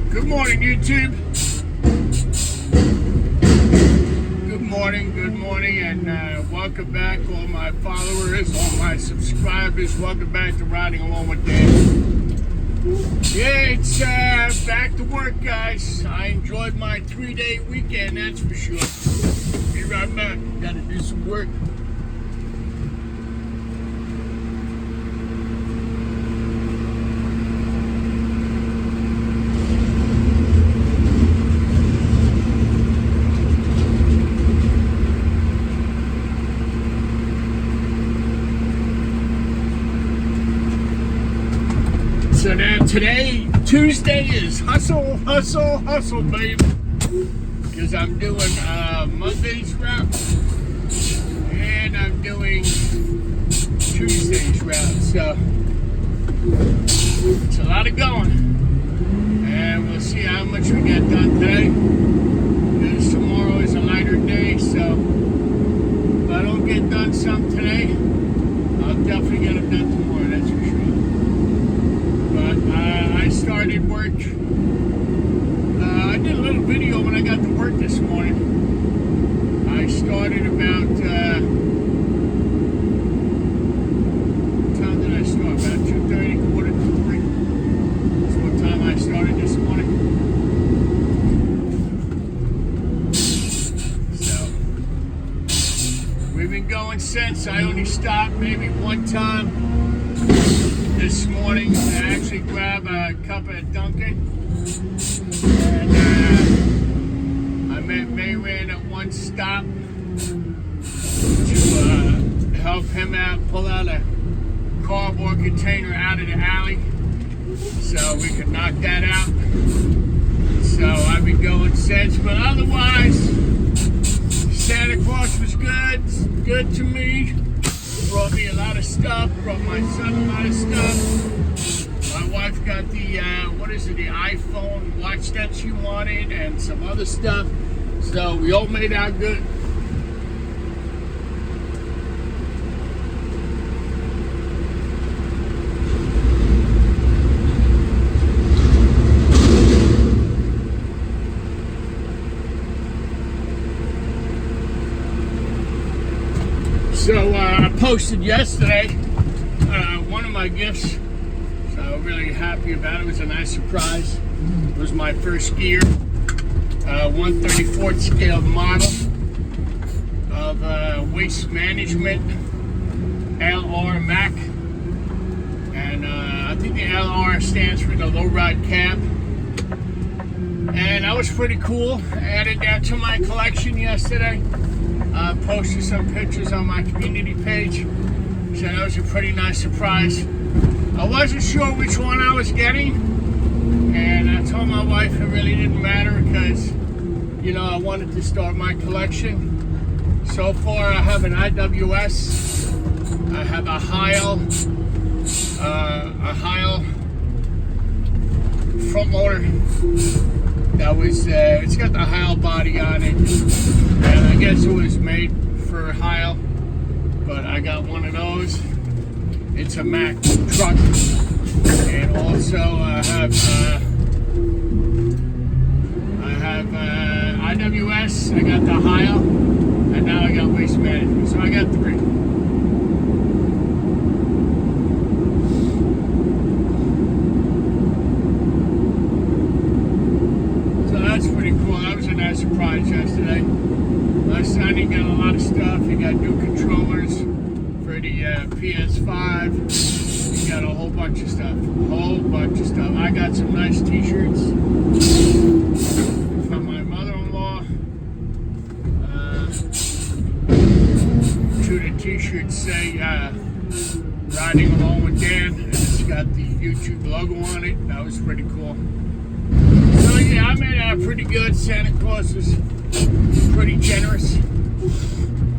Good morning, YouTube. Good morning, and welcome back, all my followers, all my subscribers. Welcome back to Riding Along with Dan. Yeah, it's back to work, guys. I enjoyed my 3-day weekend, that's for sure. Be right back. Gotta do some work. So now today, Tuesday, is hustle, baby. Because I'm doing Monday's route and I'm doing Tuesday's route. So it's a lot of going. And we'll see how much we get done today. Because tomorrow is a lighter day. So if I don't get done some today, I'll definitely get them done tomorrow, that's for sure. I started work. I did a little video when I got to work this morning. I started about, what time did I start? About 2:30, quarter to 3. That's what time I started this morning. So, we've been going since. I only stopped maybe one time this morning. I actually grabbed a cup of Dunkin', and I met Mayran at one stop to help him out, pull out a cardboard container out of the alley so we could knock that out. So I've been going since, but otherwise Santa Claus was good to me. Brought me a lot of stuff, brought my son a lot of stuff. My wife got the, the iPhone watch that she wanted and some other stuff. So we all made out good. So I posted yesterday one of my gifts, so I'm really happy about it. It was a nice surprise. It was my first gear, 1/34th scale model of Waste Management LR Mac, and I think the LR stands for the low ride cab. And that was pretty cool. I added that to my collection yesterday. Posted some pictures on my community page, so that was a pretty nice surprise. I wasn't sure which one I was getting, and I told my wife it really didn't matter because, I wanted to start my collection. So far, I have an IWS, I have a Heil front motor. That was, it's got the Heil body on it, and I guess it was made for Heil, but I got one of those. It's a Mack truck, and also I have IWS, I got the Heil, and now I got Waste Management, so I got 3. Surprise yesterday. My son, he got a lot of stuff. He got new controllers for the PS5. He got a whole bunch of stuff. I got some nice t-shirts from my mother-in-law. 2 of the t-shirts say Riding Along with Dan, and it's got the YouTube logo on it. That was pretty cool. So yeah, I made out pretty good. Santa Claus was pretty generous.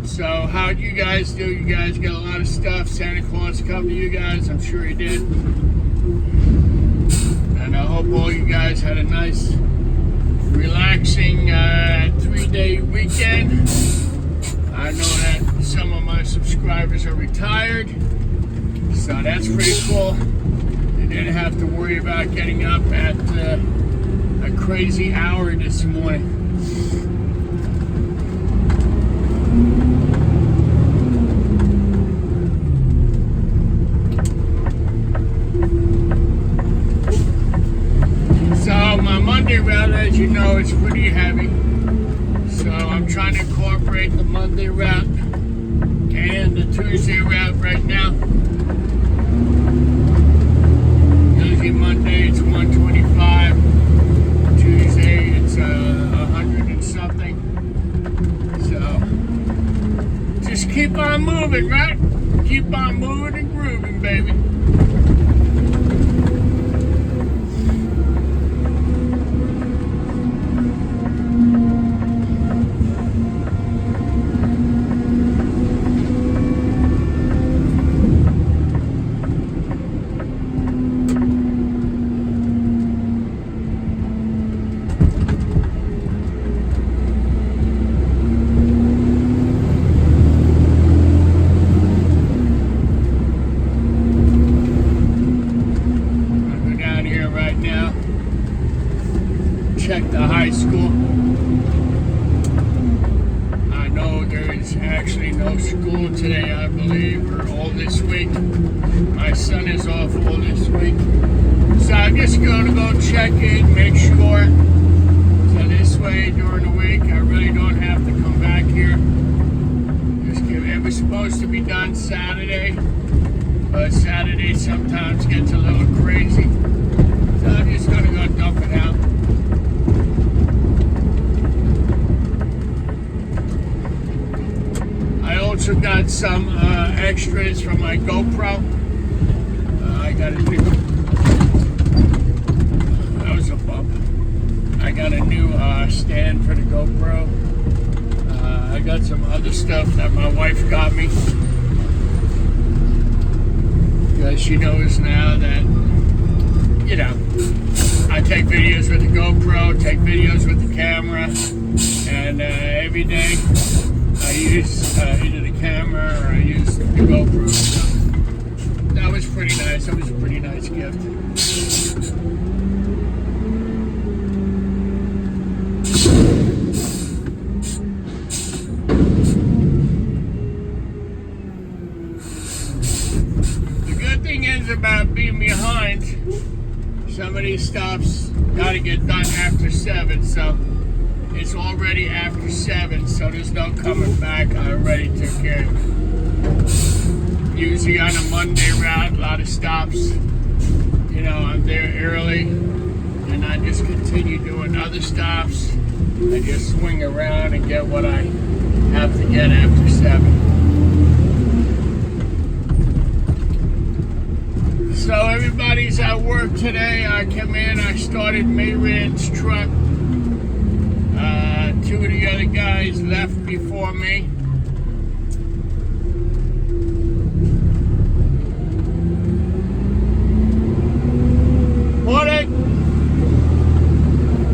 So how'd you guys do? You guys got a lot of stuff. Santa Claus come to you guys. I'm sure he did. And I hope all you guys had a nice, relaxing 3-day weekend. I know that some of my subscribers are retired, so that's pretty cool. They didn't have to worry about getting up at a crazy hour this morning. So my Monday route, as you know, is pretty heavy. So I'm trying to incorporate the Monday route and the Tuesday route right now. Usually Monday it's 125, Tuesday it's 100 and something. So just keep on moving, right? Keep on moving and grooving, baby. Check the high school. I know there is actually no school today, I believe, or all this week. My son is off all this week. So I'm just going to go check it, make sure. So this way during the week, I really don't have to come back here. It was supposed to be done Saturday, but Saturday sometimes gets a little crazy. So I'm just going to go dump it out. Also got some extras from my GoPro. I got a new, that was a bump. I got a new stand for the GoPro. I got some other stuff that my wife got me. Because she knows now that, you know, I take videos with the GoPro, take videos with the camera, and every day I use either the camera or I use the GoPro. So that was pretty nice. That was a pretty nice gift. The good thing is about being behind, some of these stops got to get done after 7, so it's already after 7, so there's no coming back. I already took care of it. Usually on a Monday route, a lot of stops. You know, I'm there early, and I just continue doing other stops. I just swing around and get what I have to get after 7. So everybody's at work today. I come in, I started Mayran's truck. 2 of the other guys left before me. Morning!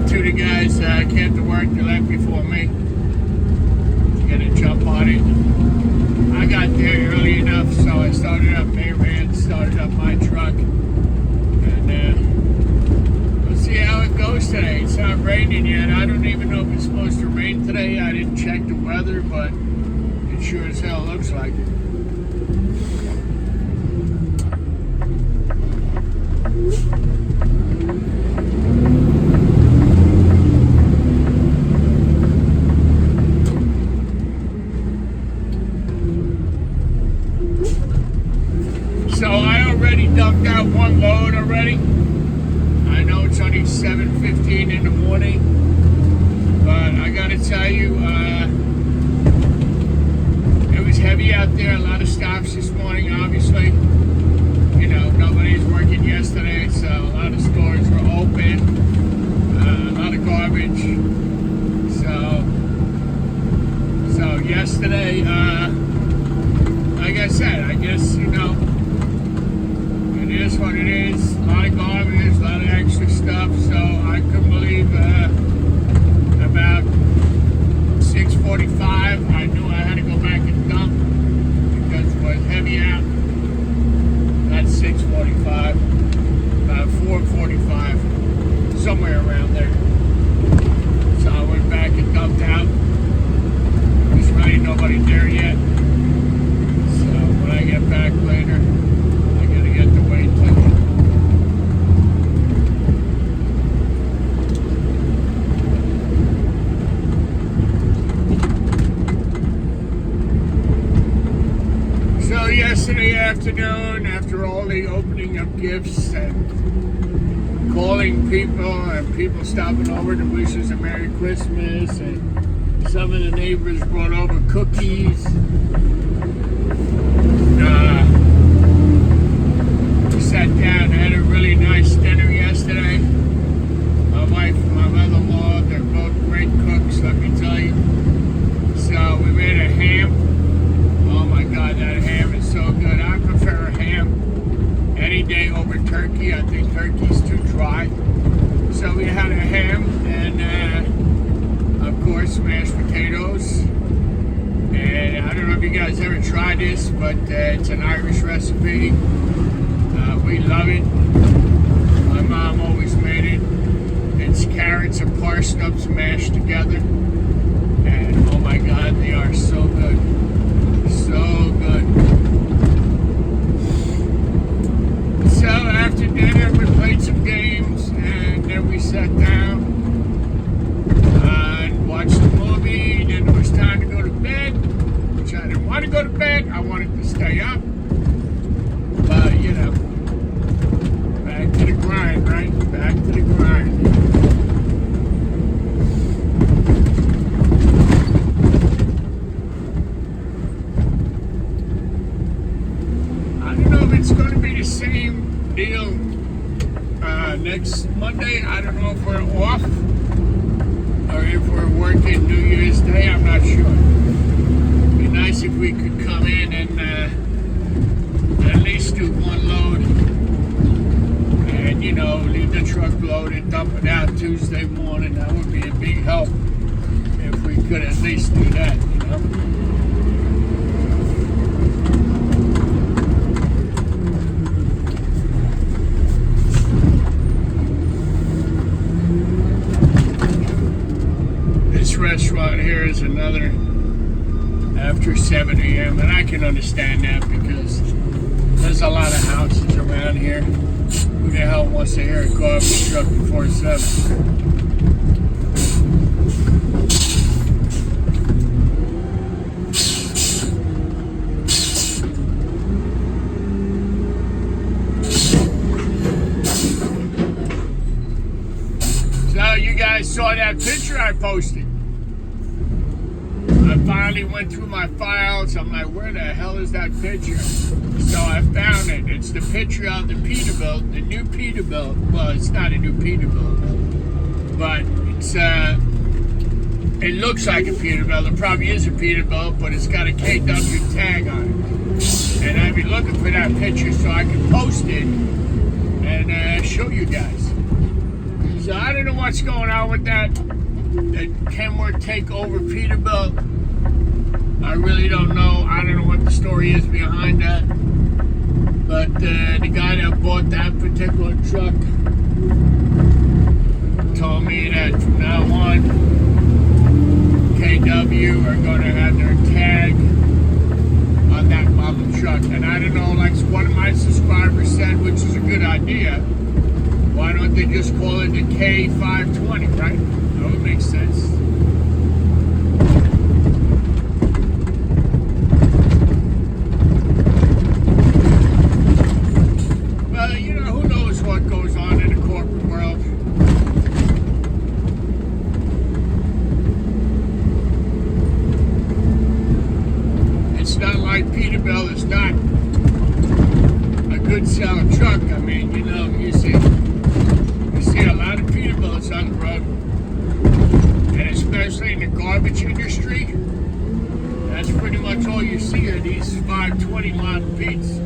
2 of the guys came to work, they left before me. Gonna jump on it. I got there early enough, so I started up Mayran, started up my truck. And we'll see how it goes today. It's not raining yet. I don't even know if it's supposed to rain today. I didn't check the weather, but it sure as hell looks like it. So I already dumped out one load already. I know it's only 7:15 in the morning, but I gotta tell you, it was heavy out there. A lot of stops this morning, obviously. You know, nobody's working yesterday, so a lot of stores were open. A lot of garbage. So yesterday, like I said, I guess, you know, it is what it is. A lot of garbage, a lot of extra stuff. So I couldn't believe about 6:45, I knew I had to go back and dump because it was heavy out. That's 6:45, about 4:45, somewhere around there. So I went back and dumped out. There's really nobody there yet. So when I get back later, I gotta get the weight taken. So yesterday afternoon, after all the opening of gifts and calling people and people stopping over to wish us a Merry Christmas, and some of the neighbors brought over cookies. We sat down, had a really nice dinner yesterday. My wife and my mother-in-law, they're both great cooks, let me tell you. So we made a ham. Oh my God, that ham is so good. I prefer a ham any day over turkey. I think turkey's too dry. So we had a ham and of course mashed potatoes. And I don't know if you guys ever tried this, but it's an Irish recipe. We love it. My mom always made it. It's carrots and parsnips mashed together. And oh my God, they are so good. So good. So after dinner, we played some games, and then we sat down and watched a movie. Then it was time to go to bed, which I didn't want to go to bed. I wanted to stay up. But, you know, back to the grind, right? Back to the grind. It's going to be the same deal next Monday. I don't know if we're off or if we're working New Year's Day. I'm not sure. It'd be nice if we could come in and at least do one load and, you know, leave the truck loaded, dump it out Tuesday morning. That would be a big help if we could at least do that, you know. Restaurant here is another after 7 a.m. and I can understand that because there's a lot of houses around here. Who the hell wants to hear a garbage truck before 7? So you guys saw that picture I posted. I finally went through my files. I'm like, where the hell is that picture? So I found it. It's the picture of the Peterbilt, the new Peterbilt. Well, it's not a new Peterbilt, but it's it looks like a Peterbilt. It probably is a Peterbilt, but it's got a KW tag on it. And I've been looking for that picture so I can post it and show you guys. So I don't know what's going on with that. The Kenworth takeover Peterbilt. I really don't know. I don't know what the story is behind that. But the guy that bought that particular truck told me that from now on, KW are going to have their tag on that model truck. And I don't know, like one of my subscribers said, which is a good idea, why don't they just call it the K520, right? That would make sense. Well, you know, who knows what goes on in the corporate world. It's not like Peterbilt is not a good selling truck. I mean, you know, you see a lot of Peterbilts on the road. And especially in the garbage industry, that's pretty much all you see are these 520 Model Ps.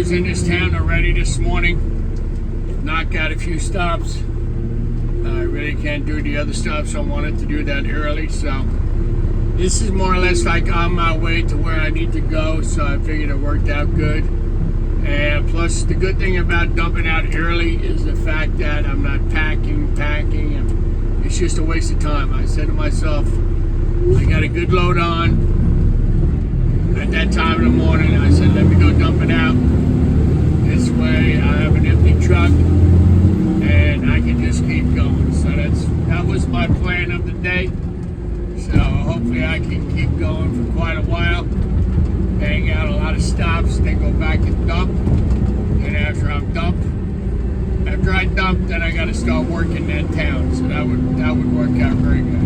was in this town already this morning. Knocked out a few stops. I really can't do the other stops, so I wanted to do that early. So this is more or less like on my way to where I need to go. So I figured it worked out good. And plus, the good thing about dumping out early is the fact that I'm not packing. And it's just a waste of time. I said to myself, I got a good load on at that time in the morning. I said, let me go dump it out. This way I have an empty truck and I can just keep going. So that was my plan of the day. So hopefully I can keep going for quite a while. Hang out a lot of stops, then go back and dump. And after I dump, then I got to start working that town. So that would work out very good.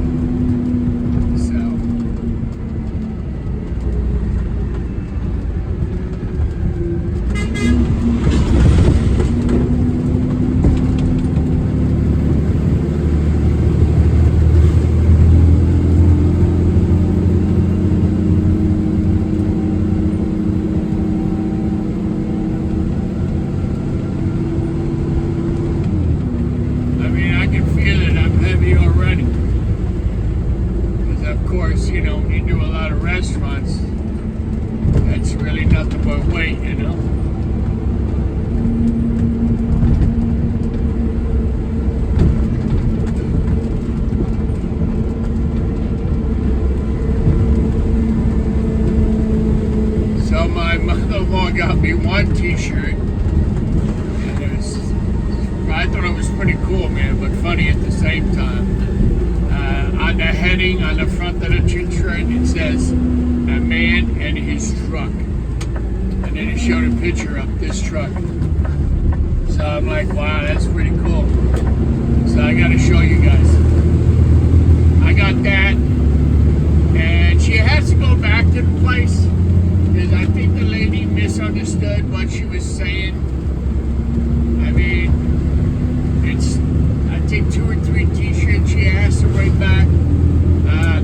Restaurants, that's really nothing but weight, you know. So my mother-in-law got me one t-shirt, and I thought it was pretty cool, man, but funny at the same time. On the heading, on the front of the t-shirt, it says, "A man and his truck." And then it showed a picture of this truck. So I'm like, wow, that's pretty cool. So I got to show you guys. I got that. And she has to go back to the place, because I think the lady misunderstood what she was saying. I mean, I think 2 or 3 t-shirts she has to bring back.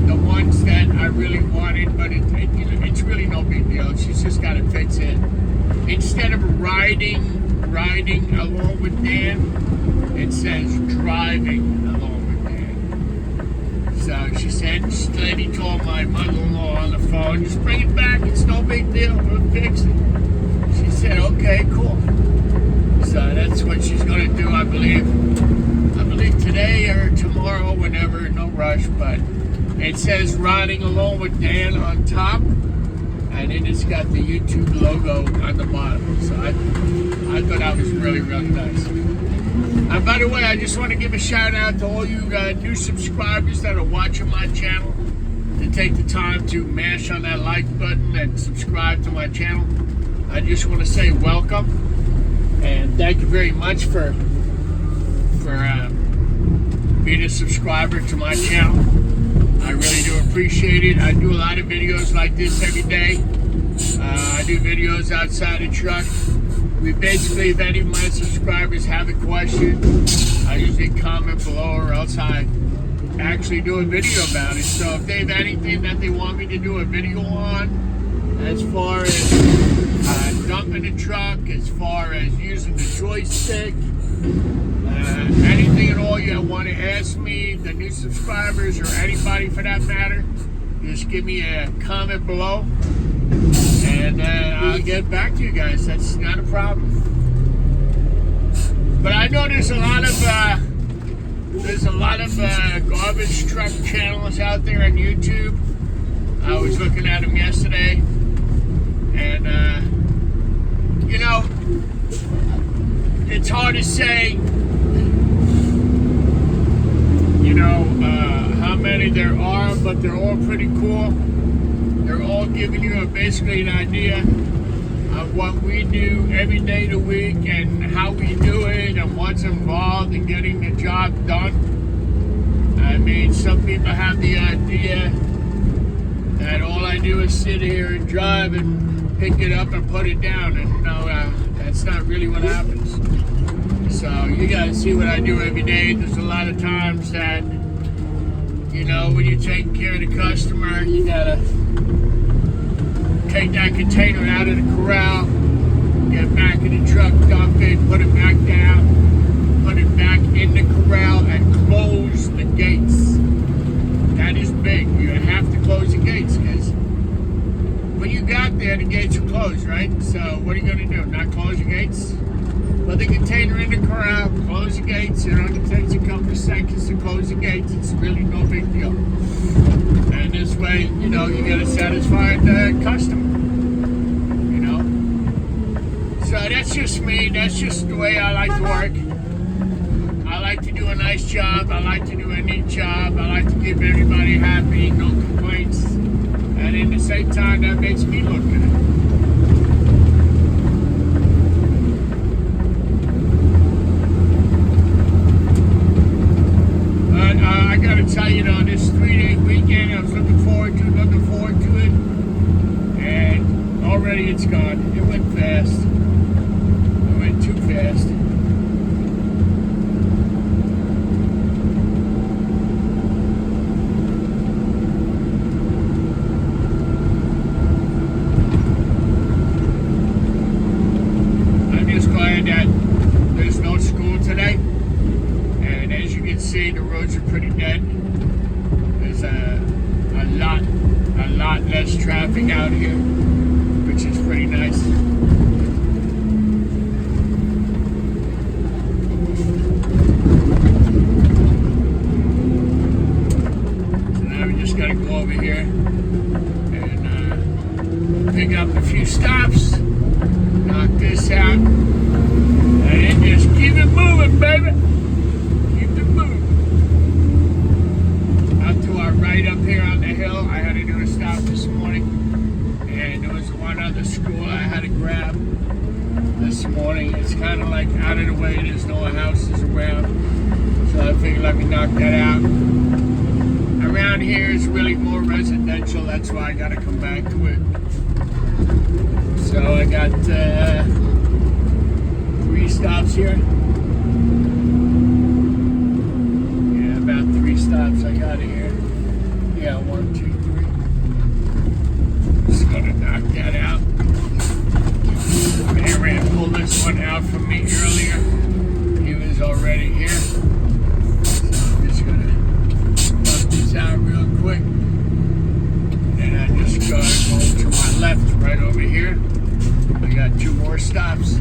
The ones that I really wanted, but it's really no big deal. She's just got to fix it. Instead of riding along with Dan, it says driving along with Dan. So she said, this lady told my mother-in-law on the phone, just bring it back. It's no big deal. We'll fix it. She said, okay, cool. So that's what she's going to do, I believe today or tomorrow, whenever, no rush, but it says riding along with Dan on top, and then it's got the YouTube logo on the bottom. So I thought that was really, really nice. And by the way, I just want to give a shout out to all you new subscribers that are watching my channel, to take the time to mash on that like button and subscribe to my channel. I just want to say welcome, and thank you very much for being a subscriber to my channel. I really do appreciate it. I do a lot of videos like this every day. I do videos outside the truck. Basically, if any of my subscribers have a question, I usually comment below, or else I actually do a video about it. So if they have anything that they want me to do a video on, as far as dumping the truck, as far as using the joystick, anything at all you want to ask me, the new subscribers or anybody for that matter, just give me a comment below, and I'll get back to you guys. That's not a problem. But I know there's a lot of garbage truck channels out there on YouTube. I was looking at them yesterday, and you know, it's hard to say, how many there are, but they're all pretty cool. They're all giving you basically an idea of what we do every day of the week and how we do it and what's involved in getting the job done. I mean, some people have the idea that all I do is sit here and drive and pick it up and put it down, and that's not really what happens. So you guys see what I do every day. There's a lot of times that, when you're taking care of the customer, you gotta take that container out of the corral, get the back of the truck, dump it, put it back down, put it back in the corral, and close the gates. That is big. You have to close the gates because when you got there, the gates are closed, right? So what are you going to do? Not close the gates? Put the container in the corral, close the gates. It only takes a couple of seconds to close the gates. It's really no big deal. And this way, you know, you get a satisfied customer. You know? So that's just me. That's just the way I like to work. I like to do a nice job. I like to do a neat job. I like to keep everybody happy, no complaints. And at the same time, that makes me look good. I gotta tell you though, this 3-day weekend, I was looking forward to it, and already it's gone. It went fast. It went too fast. I'm just glad that there's no school today. And as you can see, the roads are pretty dead. There's a lot less traffic out here, which is pretty nice. So now we just gotta go over here and pick up a few stops, knock this out, and then just keep it moving, baby. Right up here on the hill, I had to do a stop this morning, and there was one other school I had to grab this morning. It's kind of like out of the way, there's no houses around, so I figured let me knock that out. Around here is really more residential, that's why I got to come back to it. So I got 3 stops here. Yeah, about 3 stops I got here. Yeah, 1, 2, 3. Just gonna knock that out. They ran pull this one out from me earlier. He was already here. So I'm just gonna knock this out real quick. And I just gotta go to my left right over here. I got 2 more stops.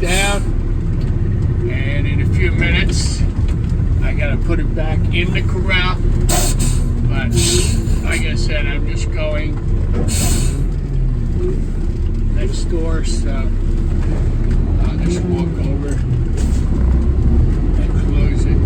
Down, and in a few minutes I gotta put it back in the corral, but like I said, I'm just going next door, so I'll just walk over and close it.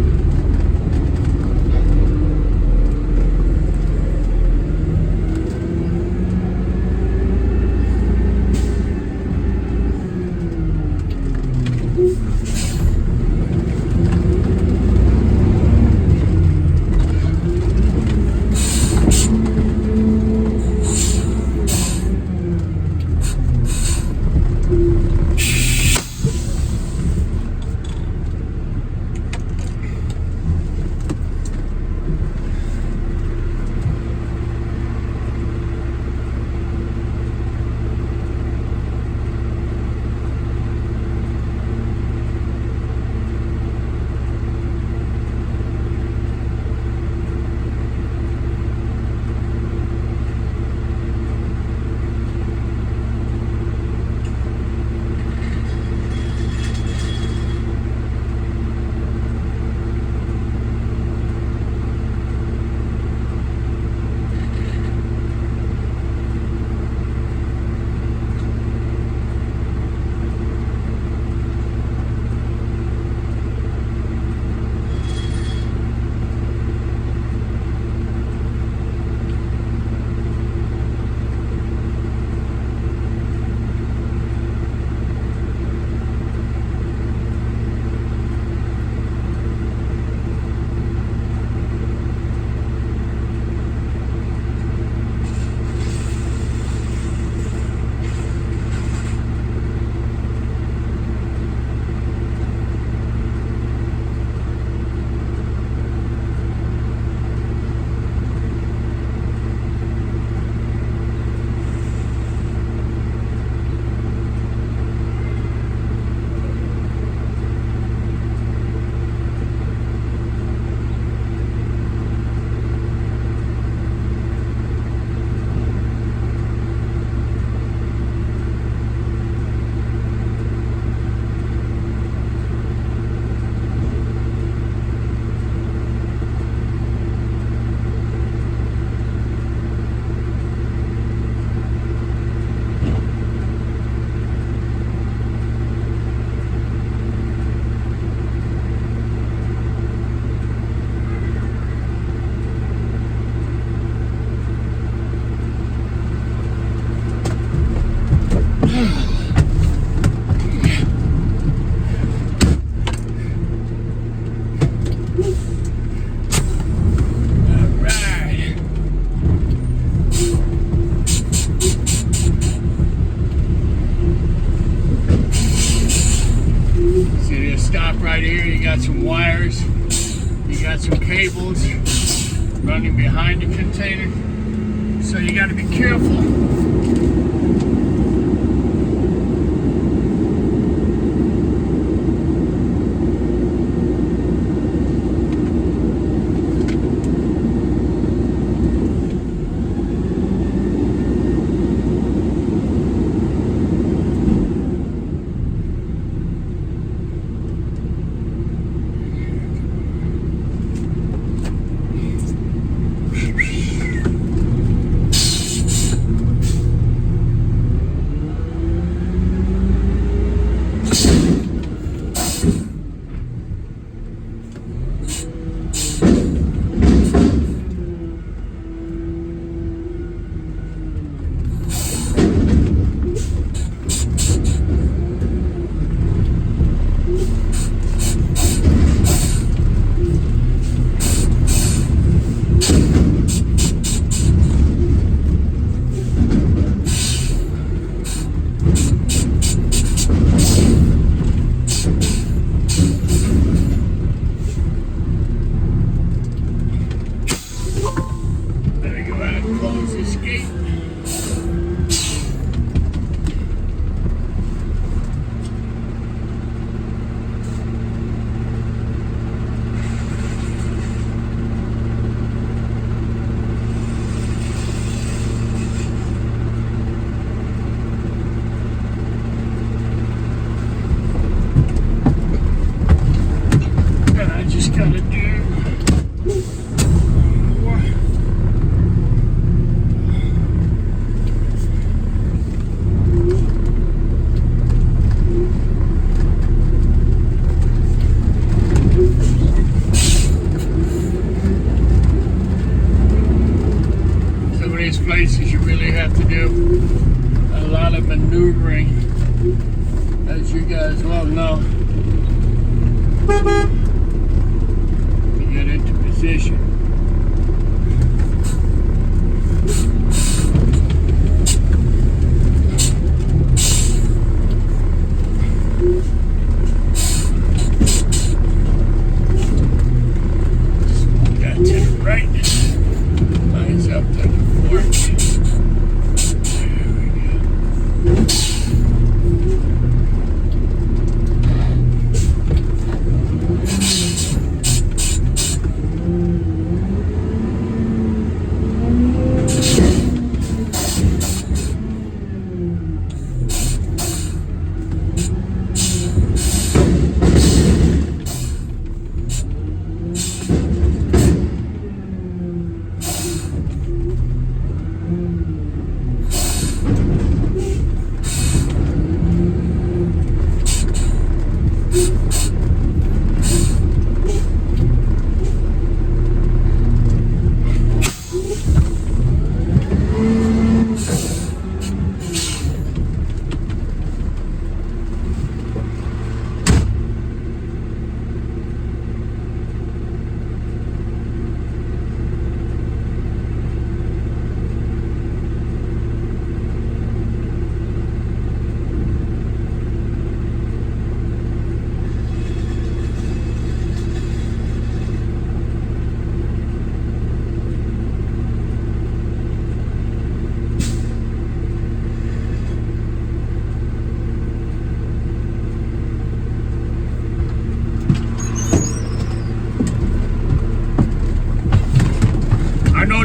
Stop right here. You got some wires, you got some cables running behind the container, so you got to be careful. Places you really have to do a lot of maneuvering, as you guys well know, to get into position. Got to the right, lines up to the porch.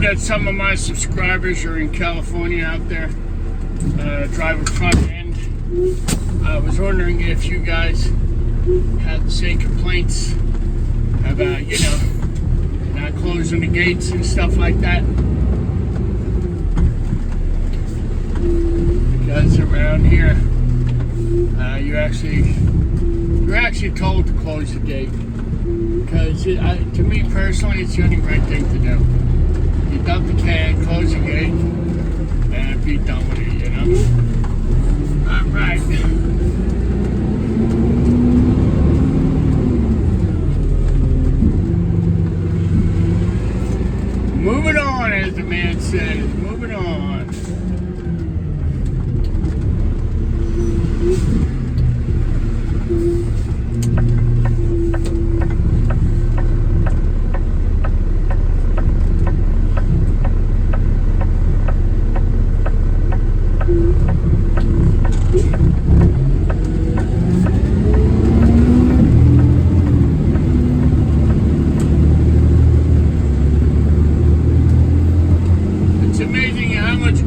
That some of my subscribers are in California out there, driving front end. I was wondering if you guys had the same complaints about, you know, not closing the gates and stuff like that. Because around here, you're actually told to close the gate. Because to me personally, it's the only right thing to do. You dump the can, close the gate, and be done with it, you know?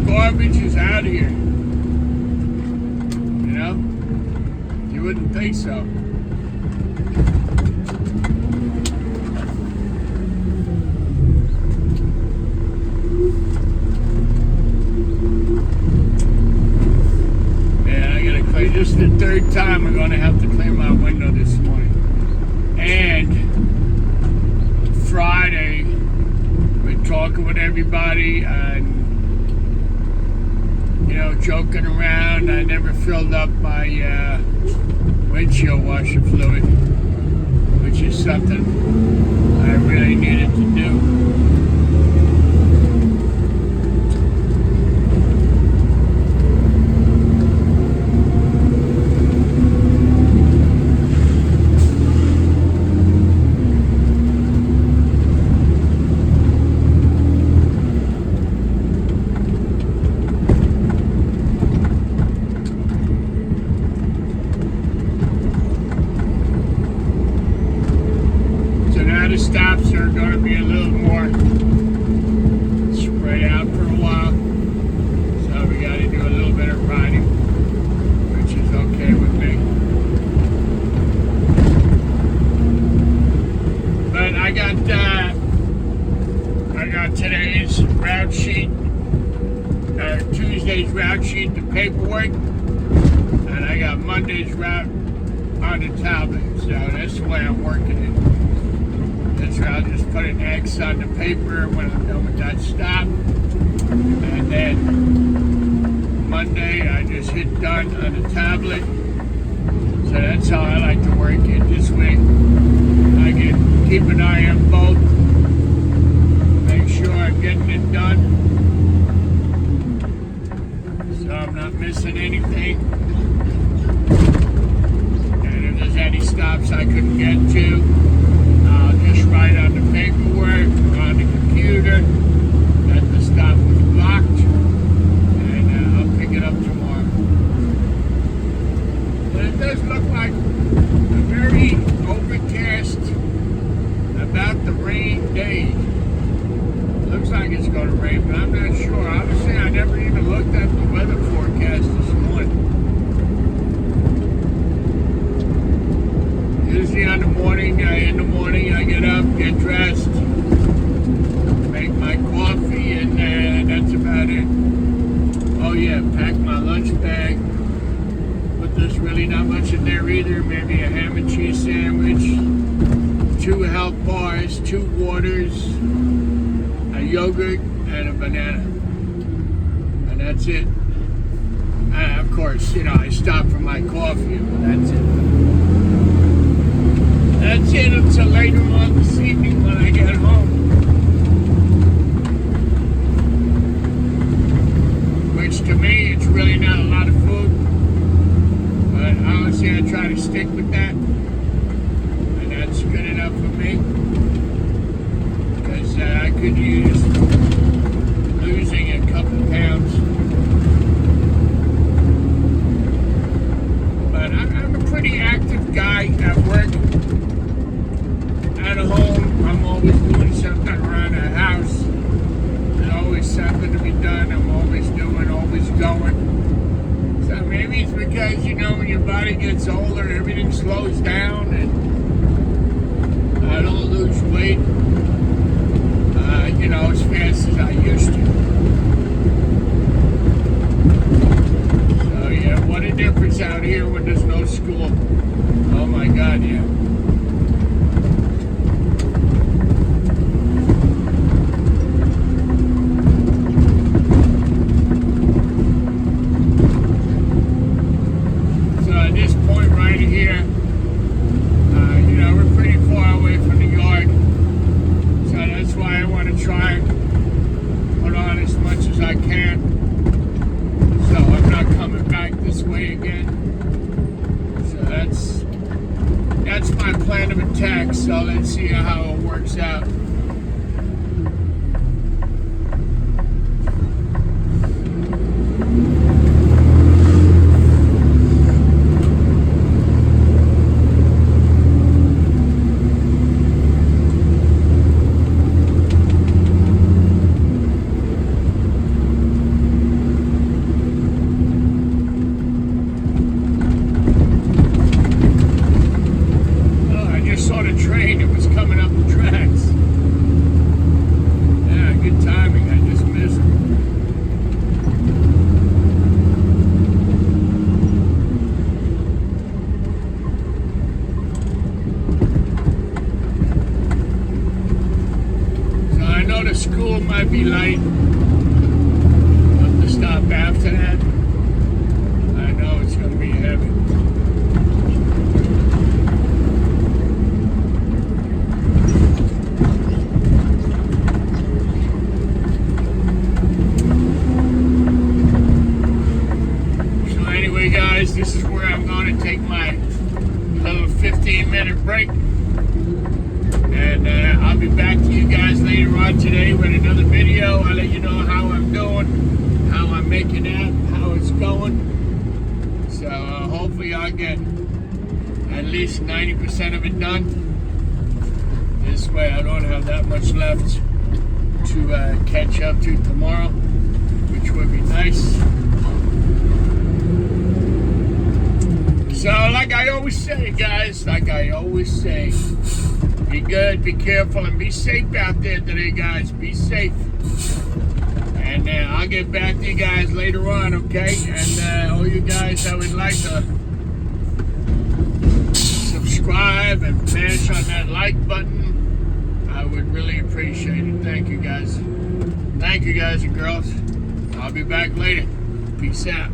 garbage is out here. You know? You wouldn't think so. This is the third time I'm going to have to clean my window this morning. And Friday, we're talking with everybody and, you know, joking around. I never filled up my windshield washer fluid, which is something I really needed to do. The stops are going to be a little more spread out for a while, so we got to do a little bit of riding, which is okay with me. But I got today's route sheet, Tuesday's route sheet, the paperwork, and I got Monday's route on the tablet. So that's the way I'm working it. So I'll just put an X on the paper when I'm done with that stop. And then Monday, I just hit done on the tablet. So that's how I like to work it this way. I can keep an eye on both. Make sure I'm getting it done. So I'm not missing anything. And if there's any stops I couldn't get to, just write on the paperwork or on the computer that the stop was blocked, and I'll pick it up tomorrow. But it does look like a very overcast, about the rain day. Looks like it's going to rain, but I'm not sure. Honestly, I never even looked at the weather forecast this morning. Usually in the morning, I get up, get dressed, make my coffee, and that's about it. Oh yeah, pack my lunch bag. But there's really not much in there either. Maybe a ham and cheese sandwich, 2 health bars, 2 waters, a yogurt, and a banana. And that's it. And of course, you know, I stop for my coffee, but that's it. That's it until later on this evening when I get home. Which to me, it's really not a lot of food. But honestly, I try to stick with that. And that's good enough for me. Because I could use losing a couple pounds. But I'm a pretty active guy at work. At home, I'm always doing something around the house. There's always something to be done. I'm always doing, always going. So maybe it's because, you know, when your body gets older, everything slows down and I don't lose weight, you know, as fast as I used to. So yeah, what a difference out here when there's no school. Oh my God, yeah. That's my plan of attack, so let's see how it works out. heavy light. Have to stop after that. I know it's going to be heavy. So anyway, guys, this is where I'm going to take my little 15-minute break. And I'll be back to you guys later on today with another video. I'll let you know how I'm doing, how I'm making out, how it's going. So hopefully I'll get at least 90% of it done. This way I don't have that much left to catch up to tomorrow, which would be nice. So like I always say, guys, be good, be careful, and be safe out there today, guys. Be safe. And I'll get back to you guys later on, okay? And all you guys that would like to subscribe and mash on that like button, I would really appreciate it. Thank you, guys. Thank you, guys and girls. I'll be back later. Peace out.